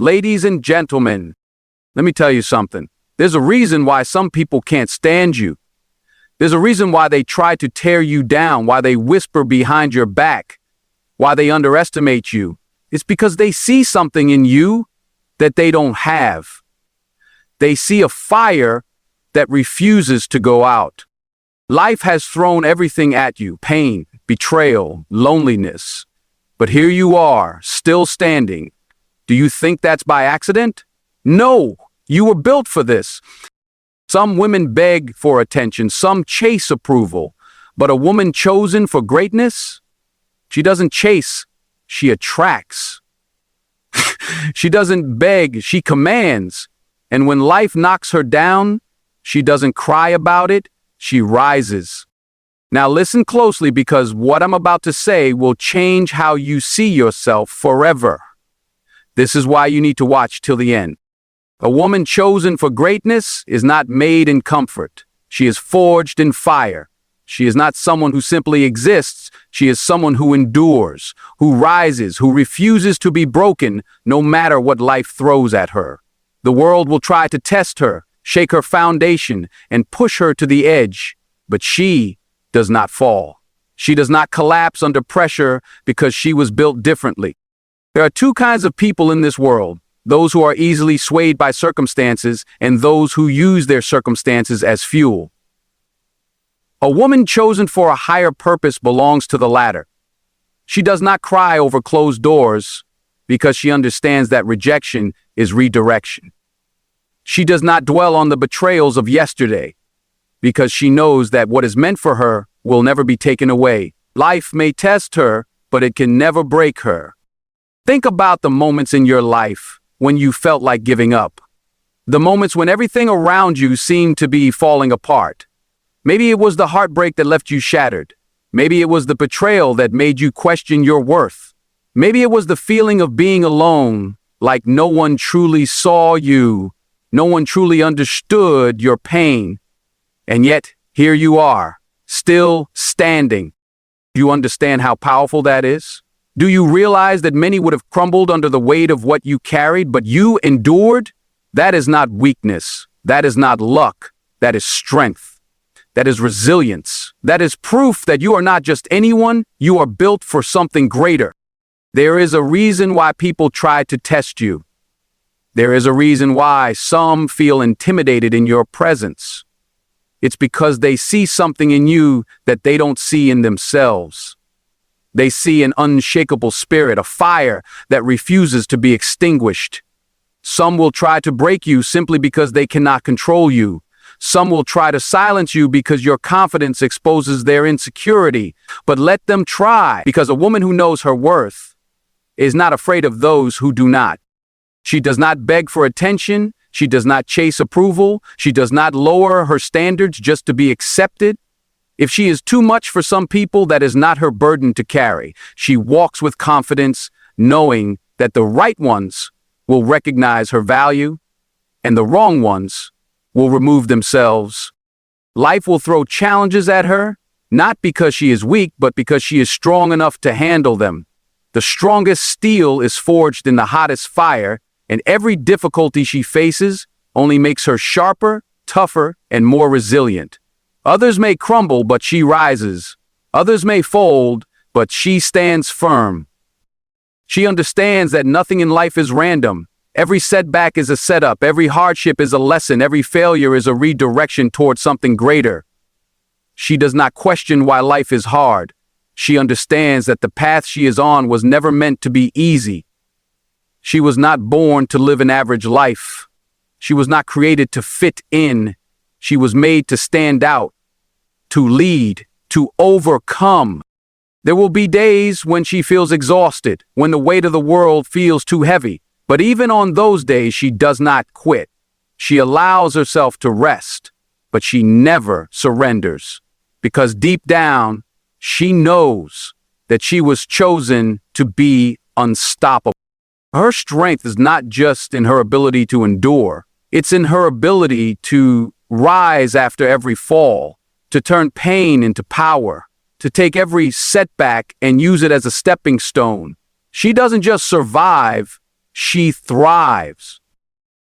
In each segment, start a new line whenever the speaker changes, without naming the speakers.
Ladies and gentlemen, let me tell you something. There's a reason why some people can't stand you. There's a reason why they try to tear you down, why they whisper behind your back, why they underestimate you. It's because they see something in you that they don't have. They see a fire that refuses to go out. Life has thrown everything at you: pain, betrayal, loneliness. But here you are, still standing. Do you think that's by accident? No, you were built for this. Some women beg for attention, some chase approval. But a woman chosen for greatness, she doesn't chase, she attracts. She doesn't beg, she commands. And when life knocks her down, she doesn't cry about it, she rises. Now listen closely, because what I'm about to say will change how you see yourself forever. This is why you need to watch till the end. A woman chosen for greatness is not made in comfort. She is forged in fire. She is not someone who simply exists. She is someone who endures, who rises, who refuses to be broken no matter what life throws at her. The world will try to test her, shake her foundation, and push her to the edge. But she does not fall. She does not collapse under pressure because she was built differently. There are two kinds of people in this world: those who are easily swayed by circumstances and those who use their circumstances as fuel. A woman chosen for a higher purpose belongs to the latter. She does not cry over closed doors because she understands that rejection is redirection. She does not dwell on the betrayals of yesterday because she knows that what is meant for her will never be taken away. Life may test her, but it can never break her. Think about the moments in your life when you felt like giving up. The moments when everything around you seemed to be falling apart. Maybe it was the heartbreak that left you shattered. Maybe it was the betrayal that made you question your worth. Maybe it was the feeling of being alone, like no one truly saw you, no one truly understood your pain. And yet, here you are, still standing. Do you understand how powerful that is? Do you realize that many would have crumbled under the weight of what you carried, but you endured? That is not weakness. That is not luck. That is strength. That is resilience. That is proof that you are not just anyone, you are built for something greater. There is a reason why people try to test you. There is a reason why some feel intimidated in your presence. It's because they see something in you that they don't see in themselves. They see an unshakable spirit, a fire that refuses to be extinguished. Some will try to break you simply because they cannot control you. Some will try to silence you because your confidence exposes their insecurity. But let them try, because a woman who knows her worth is not afraid of those who do not. She does not beg for attention. She does not chase approval. She does not lower her standards just to be accepted. If she is too much for some people, that is not her burden to carry. She walks with confidence, knowing that the right ones will recognize her value and the wrong ones will remove themselves. Life will throw challenges at her, not because she is weak, but because she is strong enough to handle them. The strongest steel is forged in the hottest fire, and every difficulty she faces only makes her sharper, tougher, and more resilient. Others may crumble, but she rises. Others may fold, but she stands firm. She understands that nothing in life is random. Every setback is a setup. Every hardship is a lesson. Every failure is a redirection towards something greater. She does not question why life is hard. She understands that the path she is on was never meant to be easy. She was not born to live an average life. She was not created to fit in. She was made to stand out, to lead, to overcome. There will be days when she feels exhausted, when the weight of the world feels too heavy. But even on those days, she does not quit. She allows herself to rest, but she never surrenders. Because deep down, she knows that she was chosen to be unstoppable. Her strength is not just in her ability to endure. It's in her ability to rise after every fall, to turn pain into power, to take every setback and use it as a stepping stone. She doesn't just survive, she thrives.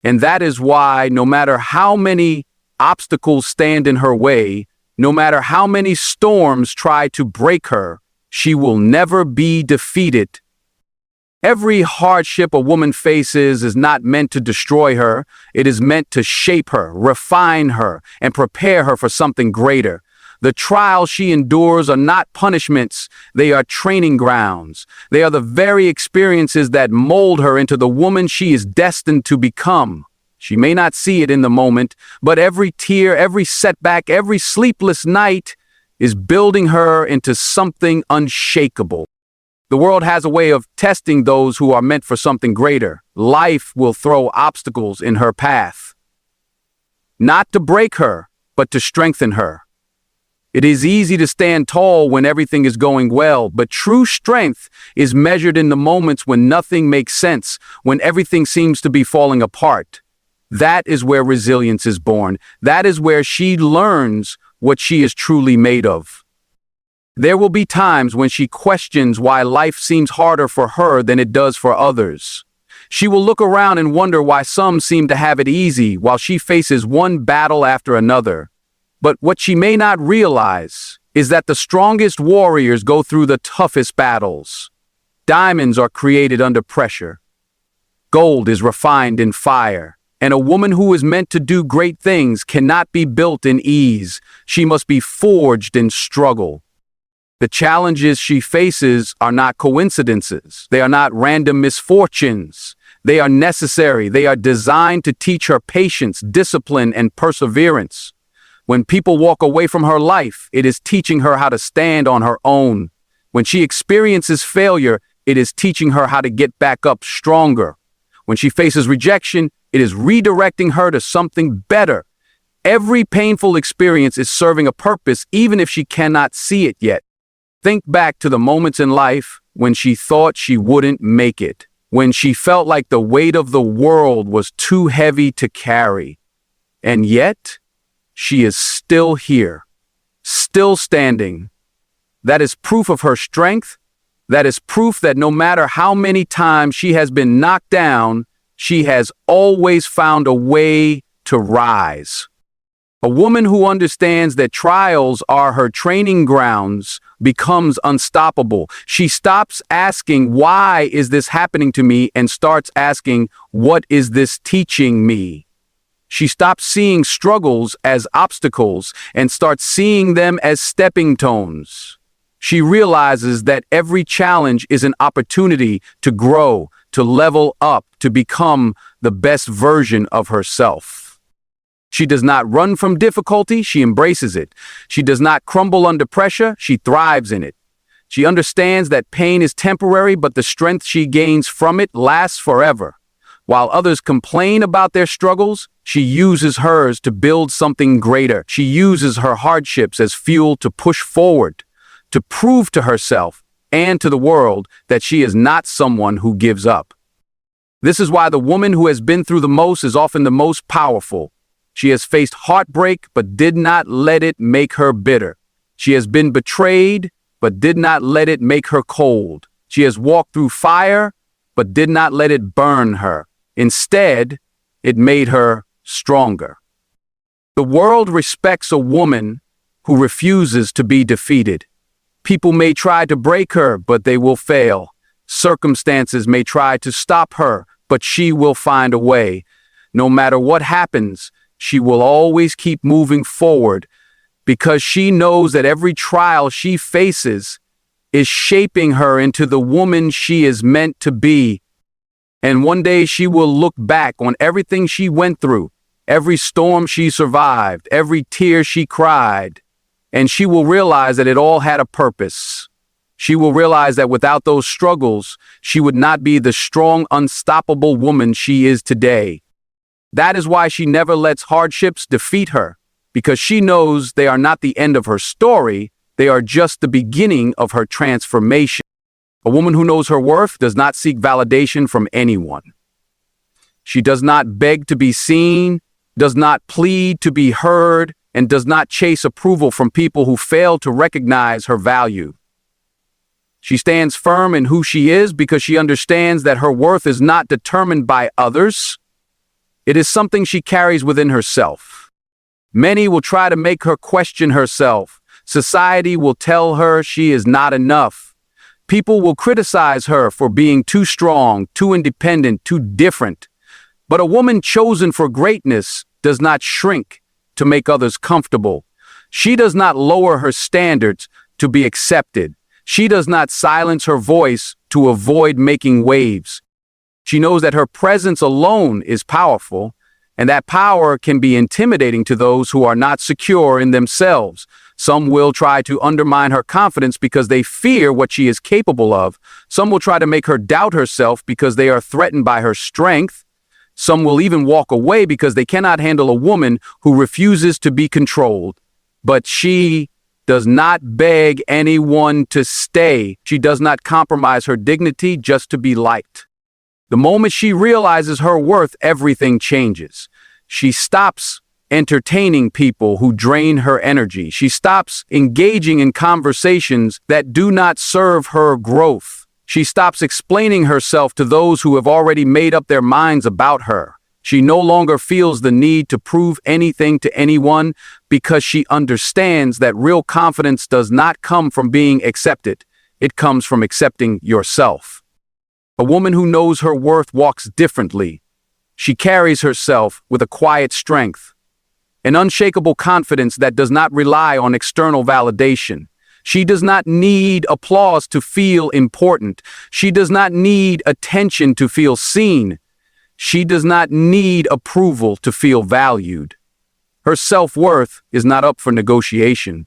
And that is why no matter how many obstacles stand in her way, no matter how many storms try to break her, she will never be defeated. Every hardship a woman faces is not meant to destroy her. It is meant to shape her, refine her, and prepare her for something greater. The trials she endures are not punishments. They are training grounds. They are the very experiences that mold her into the woman she is destined to become. She may not see it in the moment, but every tear, every setback, every sleepless night is building her into something unshakable. The world has a way of testing those who are meant for something greater. Life will throw obstacles in her path, not to break her, but to strengthen her. It is easy to stand tall when everything is going well, but true strength is measured in the moments when nothing makes sense, when everything seems to be falling apart. That is where resilience is born. That is where she learns what she is truly made of. There will be times when she questions why life seems harder for her than it does for others. She will look around and wonder why some seem to have it easy while she faces one battle after another. But what she may not realize is that the strongest warriors go through the toughest battles. Diamonds are created under pressure. Gold is refined in fire. And a woman who is meant to do great things cannot be built in ease. She must be forged in struggle. The challenges she faces are not coincidences. They are not random misfortunes. They are necessary. They are designed to teach her patience, discipline, and perseverance. When people walk away from her life, it is teaching her how to stand on her own. When she experiences failure, it is teaching her how to get back up stronger. When she faces rejection, it is redirecting her to something better. Every painful experience is serving a purpose, even if she cannot see it yet. Think back to the moments in life when she thought she wouldn't make it, when she felt like the weight of the world was too heavy to carry. And yet, she is still here, still standing. That is proof of her strength. That is proof that no matter how many times she has been knocked down, she has always found a way to rise. A woman who understands that trials are her training grounds becomes unstoppable. She stops asking, "Why is this happening to me?" and starts asking, "What is this teaching me?" She stops seeing struggles as obstacles and starts seeing them as stepping stones. She realizes that every challenge is an opportunity to grow, to level up, to become the best version of herself. She does not run from difficulty, she embraces it. She does not crumble under pressure, she thrives in it. She understands that pain is temporary, but the strength she gains from it lasts forever. While others complain about their struggles, she uses hers to build something greater. She uses her hardships as fuel to push forward, to prove to herself and to the world that she is not someone who gives up. This is why the woman who has been through the most is often the most powerful. She has faced heartbreak, but did not let it make her bitter. She has been betrayed, but did not let it make her cold. She has walked through fire, but did not let it burn her. Instead, it made her stronger. The world respects a woman who refuses to be defeated. People may try to break her, but they will fail. Circumstances may try to stop her, but she will find a way. No matter what happens, she will always keep moving forward because she knows that every trial she faces is shaping her into the woman she is meant to be. And one day she will look back on everything she went through, every storm she survived, every tear she cried, and she will realize that it all had a purpose. She will realize that without those struggles, she would not be the strong, unstoppable woman she is today. That is why she never lets hardships defeat her, because she knows they are not the end of her story, they are just the beginning of her transformation. A woman who knows her worth does not seek validation from anyone. She does not beg to be seen, does not plead to be heard, and does not chase approval from people who fail to recognize her value. She stands firm in who she is because she understands that her worth is not determined by others. It is something she carries within herself. Many will try to make her question herself. Society will tell her she is not enough. People will criticize her for being too strong, too independent, too different. But a woman chosen for greatness does not shrink to make others comfortable. She does not lower her standards to be accepted. She does not silence her voice to avoid making waves. She knows that her presence alone is powerful, and that power can be intimidating to those who are not secure in themselves. Some will try to undermine her confidence because they fear what she is capable of. Some will try to make her doubt herself because they are threatened by her strength. Some will even walk away because they cannot handle a woman who refuses to be controlled. But she does not beg anyone to stay. She does not compromise her dignity just to be liked. The moment she realizes her worth, everything changes. She stops entertaining people who drain her energy. She stops engaging in conversations that do not serve her growth. She stops explaining herself to those who have already made up their minds about her. She no longer feels the need to prove anything to anyone because she understands that real confidence does not come from being accepted. It comes from accepting yourself. A woman who knows her worth walks differently. She carries herself with a quiet strength, an unshakable confidence that does not rely on external validation. She does not need applause to feel important. She does not need attention to feel seen. She does not need approval to feel valued. Her self-worth is not up for negotiation.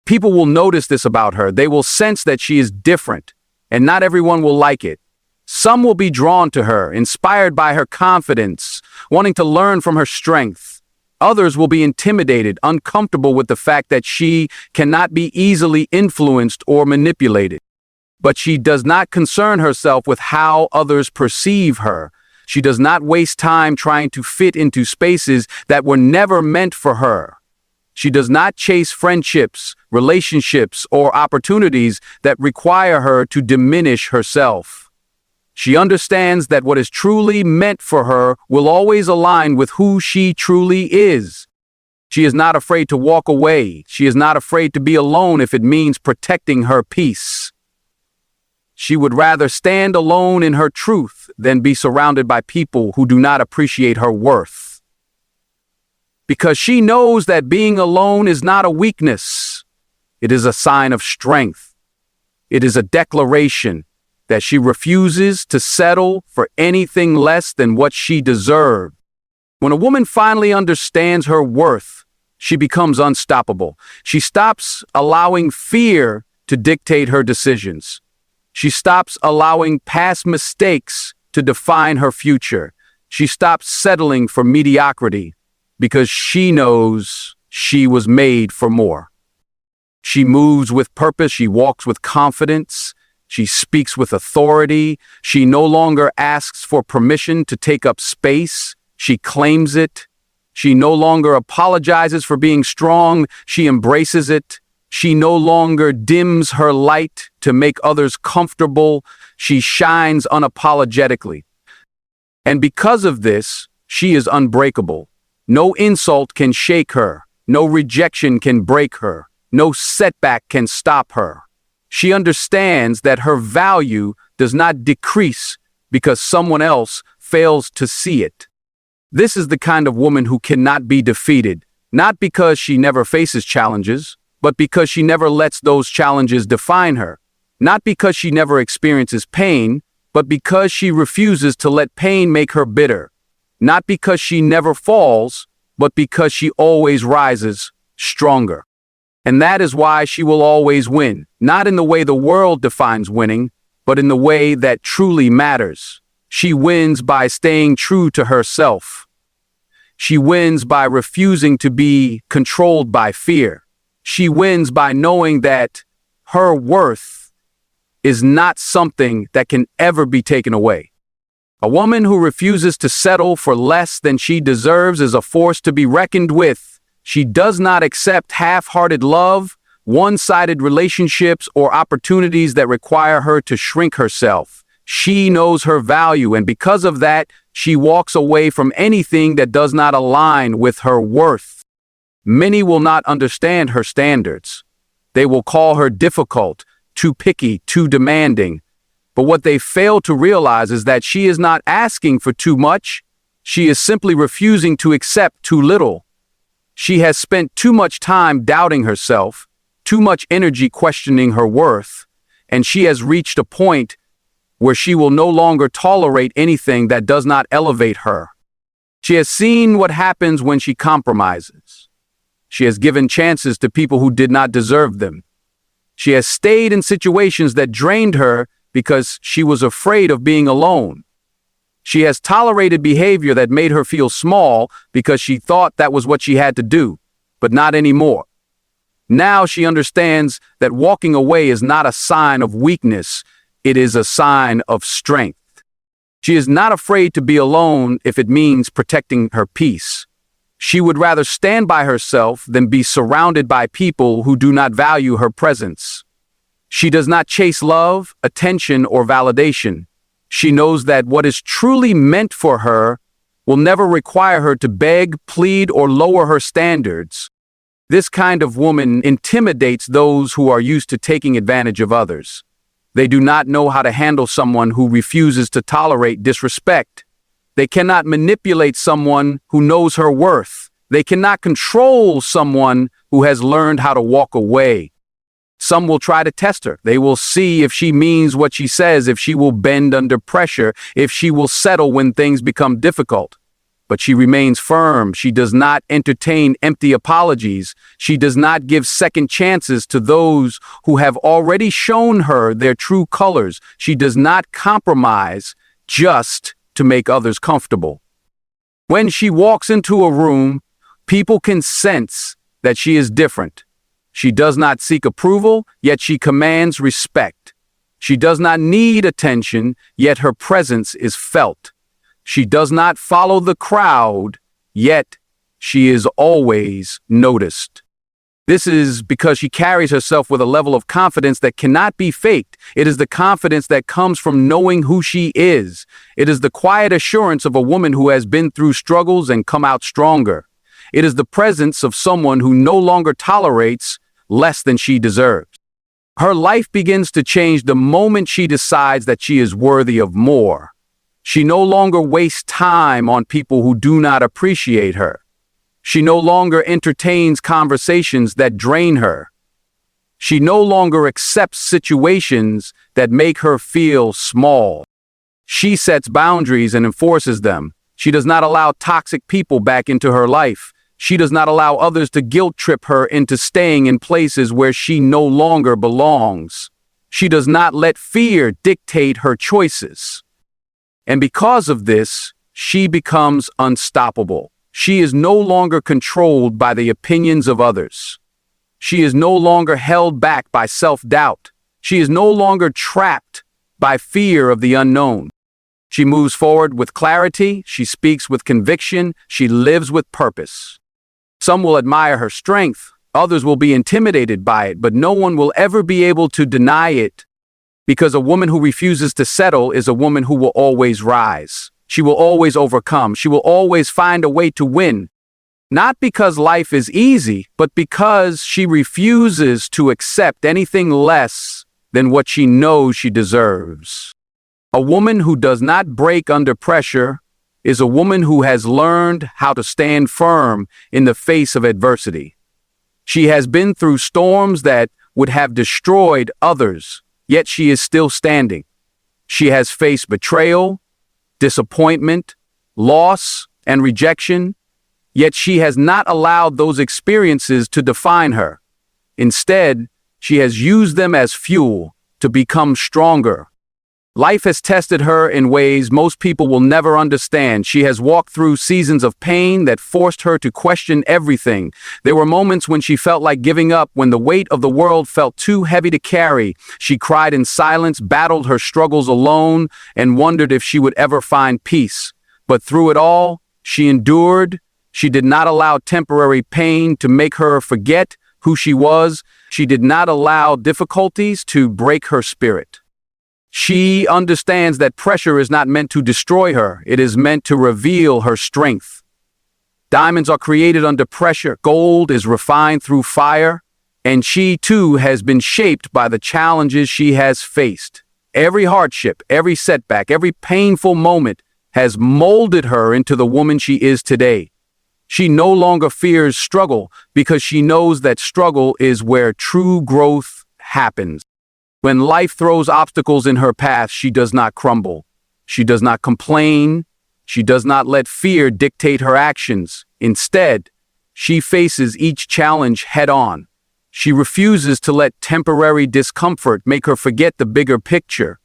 People will notice this about her. They will sense that she is different, and not everyone will like it. Some will be drawn to her, inspired by her confidence, wanting to learn from her strength. Others will be intimidated, uncomfortable with the fact that she cannot be easily influenced or manipulated. But she does not concern herself with how others perceive her. She does not waste time trying to fit into spaces that were never meant for her. She does not chase friendships, relationships, or opportunities that require her to diminish herself. She understands that what is truly meant for her will always align with who she truly is. She is not afraid to walk away. She is not afraid to be alone if it means protecting her peace. She would rather stand alone in her truth than be surrounded by people who do not appreciate her worth. Because she knows that being alone is not a weakness. It is a sign of strength. It is a declaration that she refuses to settle for anything less than what she deserves. When a woman finally understands her worth, she becomes unstoppable. She stops allowing fear to dictate her decisions. She stops allowing past mistakes to define her future. She stops settling for mediocrity because she knows she was made for more. She moves with purpose. She walks with confidence. She speaks with authority. She no longer asks for permission to take up space. She claims it. She no longer apologizes for being strong. She embraces it. She no longer dims her light to make others comfortable. She shines unapologetically. And because of this, she is unbreakable. No insult can shake her. No rejection can break her. No setback can stop her. She understands that her value does not decrease because someone else fails to see it. This is the kind of woman who cannot be defeated, not because she never faces challenges, but because she never lets those challenges define her. Not because she never experiences pain, but because she refuses to let pain make her bitter. Not because she never falls, but because she always rises stronger. And that is why she will always win, not in the way the world defines winning, but in the way that truly matters. She wins by staying true to herself. She wins by refusing to be controlled by fear. She wins by knowing that her worth is not something that can ever be taken away. A woman who refuses to settle for less than she deserves is a force to be reckoned with. She does not accept half-hearted love, one-sided relationships, or opportunities that require her to shrink herself. She knows her value, and because of that, she walks away from anything that does not align with her worth. Many will not understand her standards. They will call her difficult, too picky, too demanding. But what they fail to realize is that she is not asking for too much. She is simply refusing to accept too little. She has spent too much time doubting herself, too much energy questioning her worth, and she has reached a point where she will no longer tolerate anything that does not elevate her. She has seen what happens when she compromises. She has given chances to people who did not deserve them. She has stayed in situations that drained her because she was afraid of being alone. She has tolerated behavior that made her feel small because she thought that was what she had to do, but not anymore. Now she understands that walking away is not a sign of weakness, it is a sign of strength. She is not afraid to be alone if it means protecting her peace. She would rather stand by herself than be surrounded by people who do not value her presence. She does not chase love, attention, or validation. She knows that what is truly meant for her will never require her to beg, plead, or lower her standards. This kind of woman intimidates those who are used to taking advantage of others. They do not know how to handle someone who refuses to tolerate disrespect. They cannot manipulate someone who knows her worth. They cannot control someone who has learned how to walk away. Some will try to test her. They will see if she means what she says, if she will bend under pressure, if she will settle when things become difficult. But she remains firm. She does not entertain empty apologies. She does not give second chances to those who have already shown her their true colors. She does not compromise just to make others comfortable. When she walks into a room, people can sense that she is different. She does not seek approval, yet she commands respect. She does not need attention, yet her presence is felt. She does not follow the crowd, yet she is always noticed. This is because she carries herself with a level of confidence that cannot be faked. It is the confidence that comes from knowing who she is. It is the quiet assurance of a woman who has been through struggles and come out stronger. It is the presence of someone who no longer tolerates less than she deserves. Her life begins to change the moment she decides that she is worthy of more. She no longer wastes time on people who do not appreciate her. She no longer entertains conversations that drain her. She no longer accepts situations that make her feel small. She sets boundaries and enforces them. She does not allow toxic people back into her life. She does not allow others to guilt trip her into staying in places where she no longer belongs. She does not let fear dictate her choices. And because of this, she becomes unstoppable. She is no longer controlled by the opinions of others. She is no longer held back by self-doubt. She is no longer trapped by fear of the unknown. She moves forward with clarity, she speaks with conviction, she lives with purpose. Some will admire her strength, others will be intimidated by it, but no one will ever be able to deny it. Because a woman who refuses to settle is a woman who will always rise. She will always overcome. She will always find a way to win. Not because life is easy, but because she refuses to accept anything less than what she knows she deserves. A woman who does not break under pressure is a woman who has learned how to stand firm in the face of adversity. She has been through storms that would have destroyed others, yet she is still standing. She has faced betrayal, disappointment, loss, and rejection, yet she has not allowed those experiences to define her. Instead, she has used them as fuel to become stronger. Life has tested her in ways most people will never understand. She has walked through seasons of pain that forced her to question everything. There were moments when she felt like giving up, when the weight of the world felt too heavy to carry. She cried in silence, battled her struggles alone, and wondered if she would ever find peace. But through it all, she endured. She did not allow temporary pain to make her forget who she was. She did not allow difficulties to break her spirit. She understands that pressure is not meant to destroy her. It is meant to reveal her strength. Diamonds are created under pressure. Gold is refined through fire. And she, too, has been shaped by the challenges she has faced. Every hardship, every setback, every painful moment has molded her into the woman she is today. She no longer fears struggle because she knows that struggle is where true growth happens. When life throws obstacles in her path, she does not crumble. She does not complain. She does not let fear dictate her actions. Instead, she faces each challenge head-on. She refuses to let temporary discomfort make her forget the bigger picture.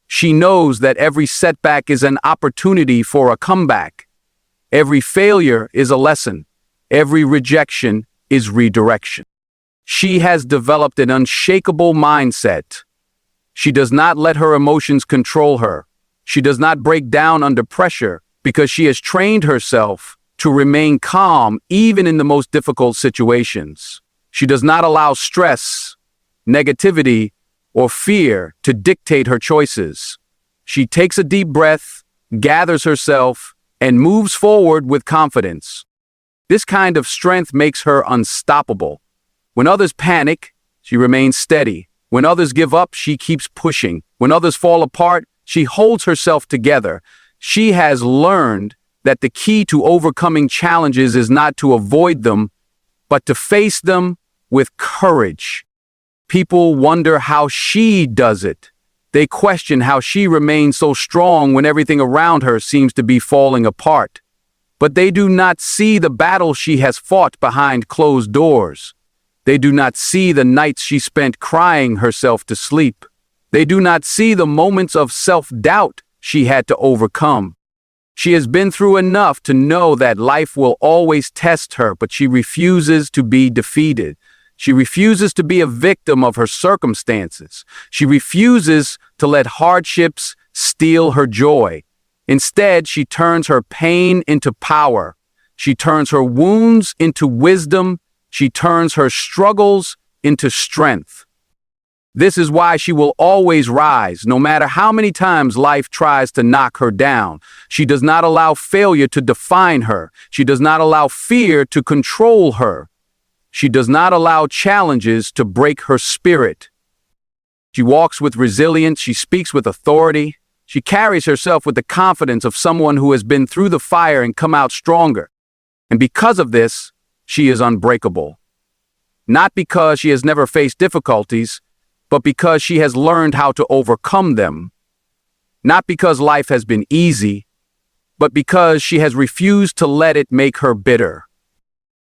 She knows that every setback is an opportunity for a comeback. Every failure is a lesson. Every rejection is redirection. She has developed an unshakable mindset. She does not let her emotions control her. She does not break down under pressure because she has trained herself to remain calm even in the most difficult situations. She does not allow stress, negativity, or fear to dictate her choices. She takes a deep breath, gathers herself, and moves forward with confidence. This kind of strength makes her unstoppable. When others panic, she remains steady. When others give up, she keeps pushing. When others fall apart, she holds herself together. She has learned that the key to overcoming challenges is not to avoid them, but to face them with courage. People wonder how she does it. They question how she remains so strong when everything around her seems to be falling apart. But they do not see the battle she has fought behind closed doors. They do not see the nights she spent crying herself to sleep. They do not see the moments of self-doubt she had to overcome. She has been through enough to know that life will always test her, but she refuses to be defeated. She refuses to be a victim of her circumstances. She refuses to let hardships steal her joy. Instead, she turns her pain into power. She turns her wounds into wisdom. She turns her struggles into strength. This is why she will always rise, no matter how many times life tries to knock her down. She does not allow failure to define her. She does not allow fear to control her. She does not allow challenges to break her spirit. She walks with resilience. She speaks with authority. She carries herself with the confidence of someone who has been through the fire and come out stronger. And because of this, she is unbreakable. Not because she has never faced difficulties, but because she has learned how to overcome them. Not because life has been easy, but because she has refused to let it make her bitter.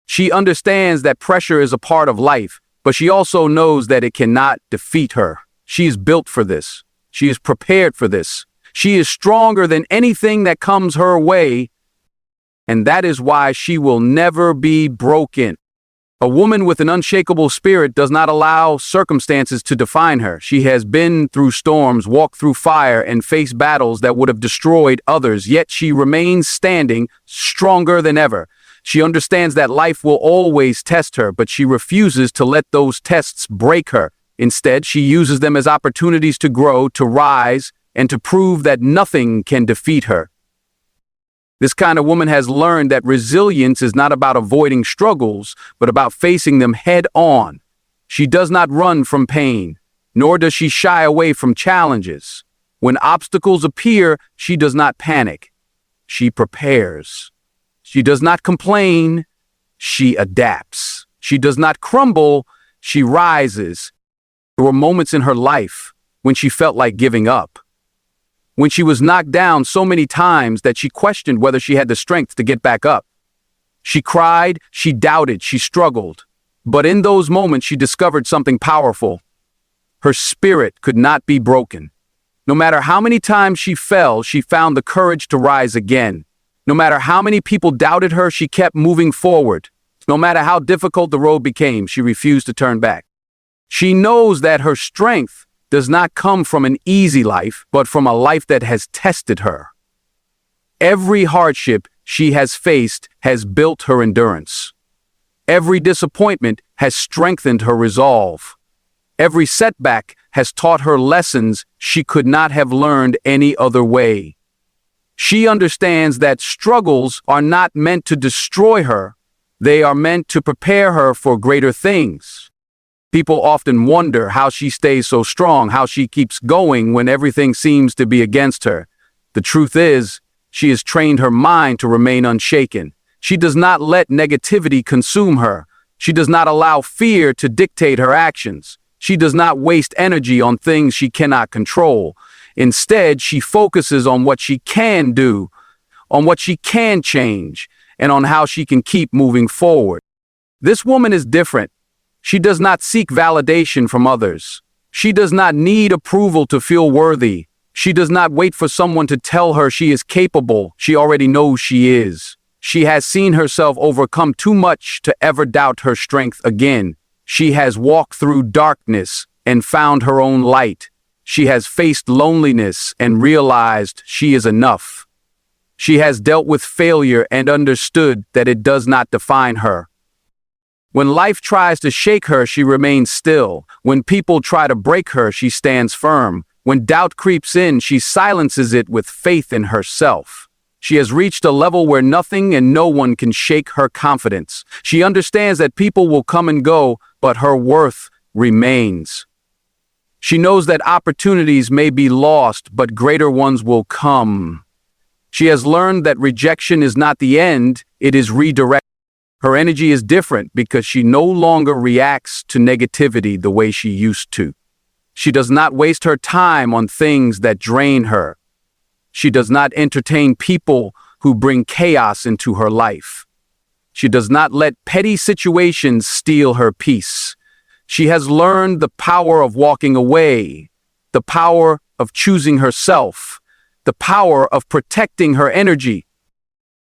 She understands that pressure is a part of life, but she also knows that it cannot defeat her. She is built for this. She is prepared for this. She is stronger than anything that comes her way, and that is why she will never be broken. A woman with an unshakable spirit does not allow circumstances to define her. She has been through storms, walked through fire, and faced battles that would have destroyed others, yet she remains standing, stronger than ever. She understands that life will always test her, but she refuses to let those tests break her. Instead, she uses them as opportunities to grow, to rise, and to prove that nothing can defeat her. This kind of woman has learned that resilience is not about avoiding struggles, but about facing them head on. She does not run from pain, nor does she shy away from challenges. When obstacles appear, she does not panic. She prepares. She does not complain. She adapts. She does not crumble. She rises. There were moments in her life when she felt like giving up, when she was knocked down so many times that she questioned whether she had the strength to get back up. She cried, she doubted, she struggled. But in those moments, she discovered something powerful. Her spirit could not be broken. No matter how many times she fell, she found the courage to rise again. No matter how many people doubted her, she kept moving forward. No matter how difficult the road became, she refused to turn back. She knows that her strength does not come from an easy life, but from a life that has tested her. Every hardship she has faced has built her endurance. Every disappointment has strengthened her resolve. Every setback has taught her lessons she could not have learned any other way. She understands that struggles are not meant to destroy her. They are meant to prepare her for greater things. People often wonder how she stays so strong, how she keeps going when everything seems to be against her. The truth is, she has trained her mind to remain unshaken. She does not let negativity consume her. She does not allow fear to dictate her actions. She does not waste energy on things she cannot control. Instead, she focuses on what she can do, on what she can change, and on how she can keep moving forward. This woman is different. She does not seek validation from others. She does not need approval to feel worthy. She does not wait for someone to tell her she is capable. She already knows she is. She has seen herself overcome too much to ever doubt her strength again. She has walked through darkness and found her own light. She has faced loneliness and realized she is enough. She has dealt with failure and understood that it does not define her. When life tries to shake her, she remains still. When people try to break her, she stands firm. When doubt creeps in, she silences it with faith in herself. She has reached a level where nothing and no one can shake her confidence. She understands that people will come and go, but her worth remains. She knows that opportunities may be lost, but greater ones will come. She has learned that rejection is not the end, it is redirection. Her energy is different because she no longer reacts to negativity the way she used to. She does not waste her time on things that drain her. She does not entertain people who bring chaos into her life. She does not let petty situations steal her peace. She has learned the power of walking away, the power of choosing herself, the power of protecting her energy.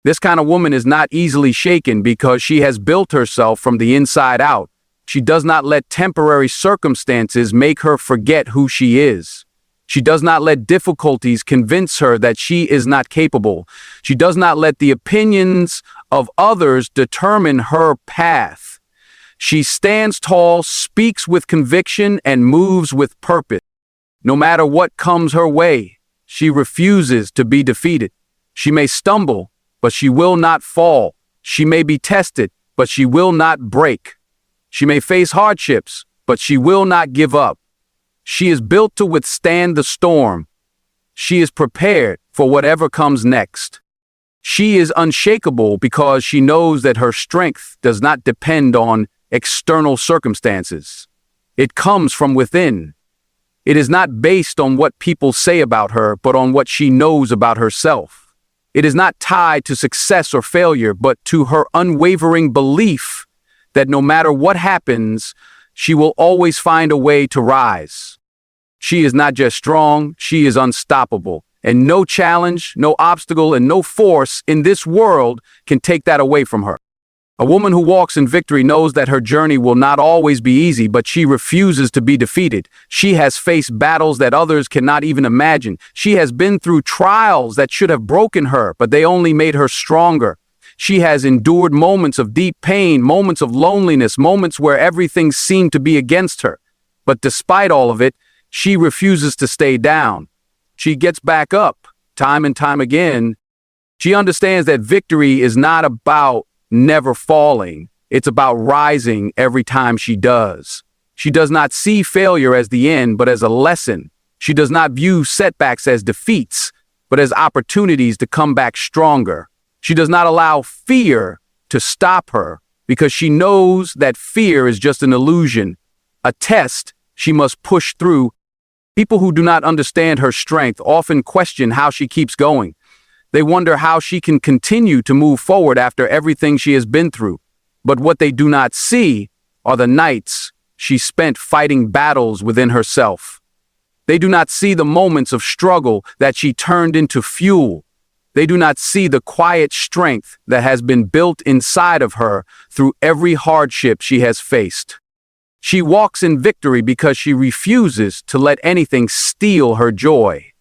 This kind of woman is not easily shaken because she has built herself from the inside out. She does not let temporary circumstances make her forget who she is. She does not let difficulties convince her that she is not capable. She does not let the opinions of others determine her path. She stands tall, speaks with conviction, and moves with purpose. No matter what comes her way, she refuses to be defeated. She may stumble, but she will not fall. She may be tested, but she will not break. She may face hardships, but she will not give up. She is built to withstand the storm. She is prepared for whatever comes next. She is unshakable because she knows that her strength does not depend on external circumstances. It comes from within. It is not based on what people say about her, but on what she knows about herself. It is not tied to success or failure, but to her unwavering belief that no matter what happens, she will always find a way to rise. She is not just strong, she is unstoppable. And no challenge, no obstacle, and no force in this world can take that away from her. A woman who walks in victory knows that her journey will not always be easy, but she refuses to be defeated. She has faced battles that others cannot even imagine. She has been through trials that should have broken her, but they only made her stronger. She has endured moments of deep pain, moments of loneliness, moments where everything seemed to be against her. But despite all of it, she refuses to stay down. She gets back up, time and time again. She understands that victory is not about never falling. It's about rising every time she does. She does not see failure as the end, but as a lesson. She does not view setbacks as defeats, but as opportunities to come back stronger. She does not allow fear to stop her because she knows that fear is just an illusion, a test she must push through. People who do not understand her strength often question how she keeps going. They wonder how she can continue to move forward after everything she has been through. But what they do not see are the nights she spent fighting battles within herself. They do not see the moments of struggle that she turned into fuel. They do not see the quiet strength that has been built inside of her through every hardship she has faced. She walks in victory because she refuses to let anything steal her joy.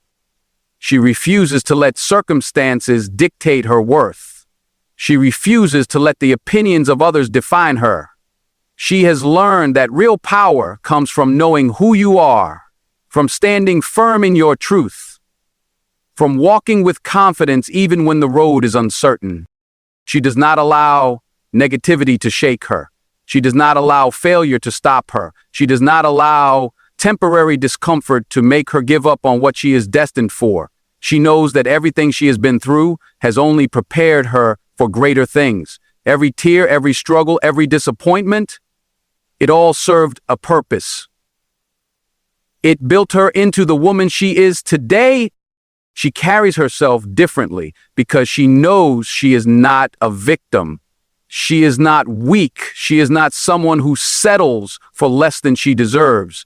She refuses to let circumstances dictate her worth. She refuses to let the opinions of others define her. She has learned that real power comes from knowing who you are, from standing firm in your truth, from walking with confidence even when the road is uncertain. She does not allow negativity to shake her. She does not allow failure to stop her. She does not allow temporary discomfort to make her give up on what she is destined for. She knows that everything she has been through has only prepared her for greater things. Every tear, every struggle, every disappointment, it all served a purpose. It built her into the woman she is today. She carries herself differently because she knows she is not a victim. She is not weak. She is not someone who settles for less than she deserves.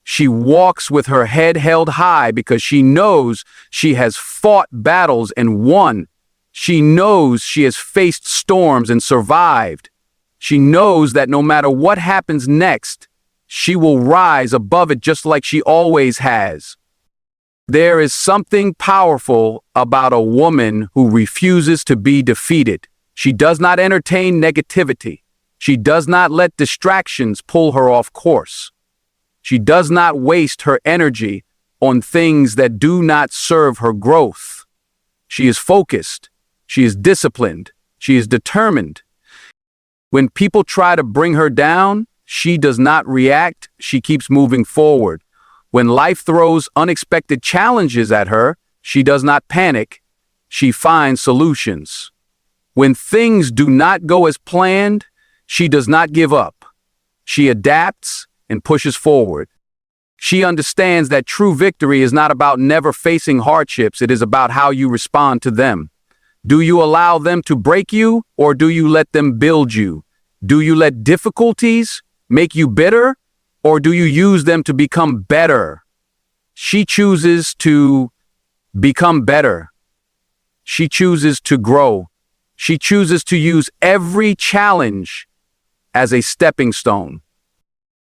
She walks with her head held high because she knows she has fought battles and won. She knows she has faced storms and survived. She knows that no matter what happens next, she will rise above it just like she always has. There is something powerful about a woman who refuses to be defeated. She does not entertain negativity. She does not let distractions pull her off course. She does not waste her energy on things that do not serve her growth. She is focused. She is disciplined. She is determined. When people try to bring her down, she does not react. She keeps moving forward. When life throws unexpected challenges at her, she does not panic. She finds solutions. When things do not go as planned, she does not give up. She adapts and pushes forward. She understands that true victory is not about never facing hardships. It is about how you respond to them. Do you allow them to break you, or do you let them build you? Do you let difficulties make you bitter, or do you use them to become better? She chooses to become better. She chooses to grow. She chooses to use every challenge as a stepping stone.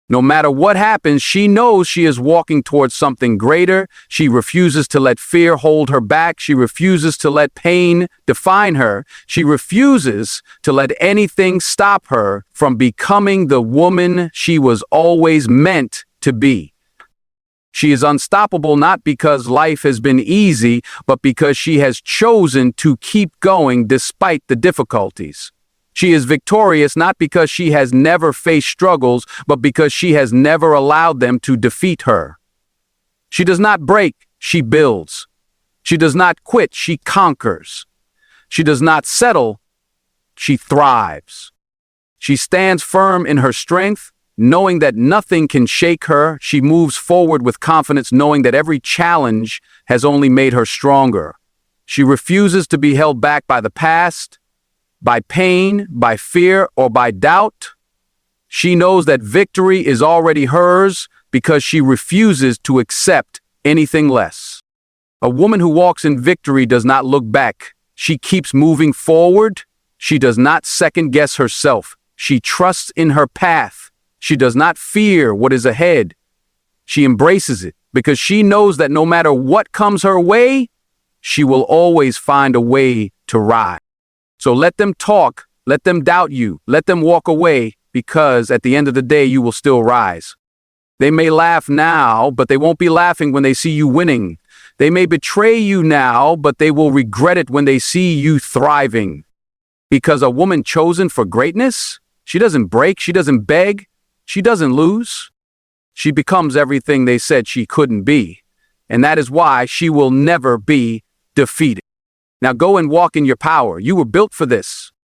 No matter what happens, she knows she is walking towards something greater. She refuses to let fear hold her back. She refuses to let pain define her. She refuses to let anything stop her from becoming the woman she was always meant to be. She is unstoppable not because life has been easy, but because she has chosen to keep going despite the difficulties. She is victorious not because she has never faced struggles, but because she has never allowed them to defeat her. She does not break, she builds. She does not quit, she conquers. She does not settle, she thrives. She stands firm in her strength, knowing that nothing can shake her. She moves forward with confidence, knowing that every challenge has only made her stronger. She refuses to be held back by the past, by pain, by fear, or by doubt. She knows that victory is already hers because she refuses to accept anything less. A woman who walks in victory does not look back. She keeps moving forward. She does not second-guess herself. She trusts in her path. She does not fear what is ahead. She embraces it because she knows that no matter what comes her way, she will always find a way to rise. So let them talk, let them doubt you, let them walk away, because at the end of the day, you will still rise. They may laugh now, but they won't be laughing when they see you winning. They may betray you now, but they will regret it when they see you thriving. Because a woman chosen for greatness, she doesn't break, she doesn't beg, she doesn't lose. She becomes everything they said she couldn't be. And that is why she will never be defeated. Now go and walk in your power. You were built for this.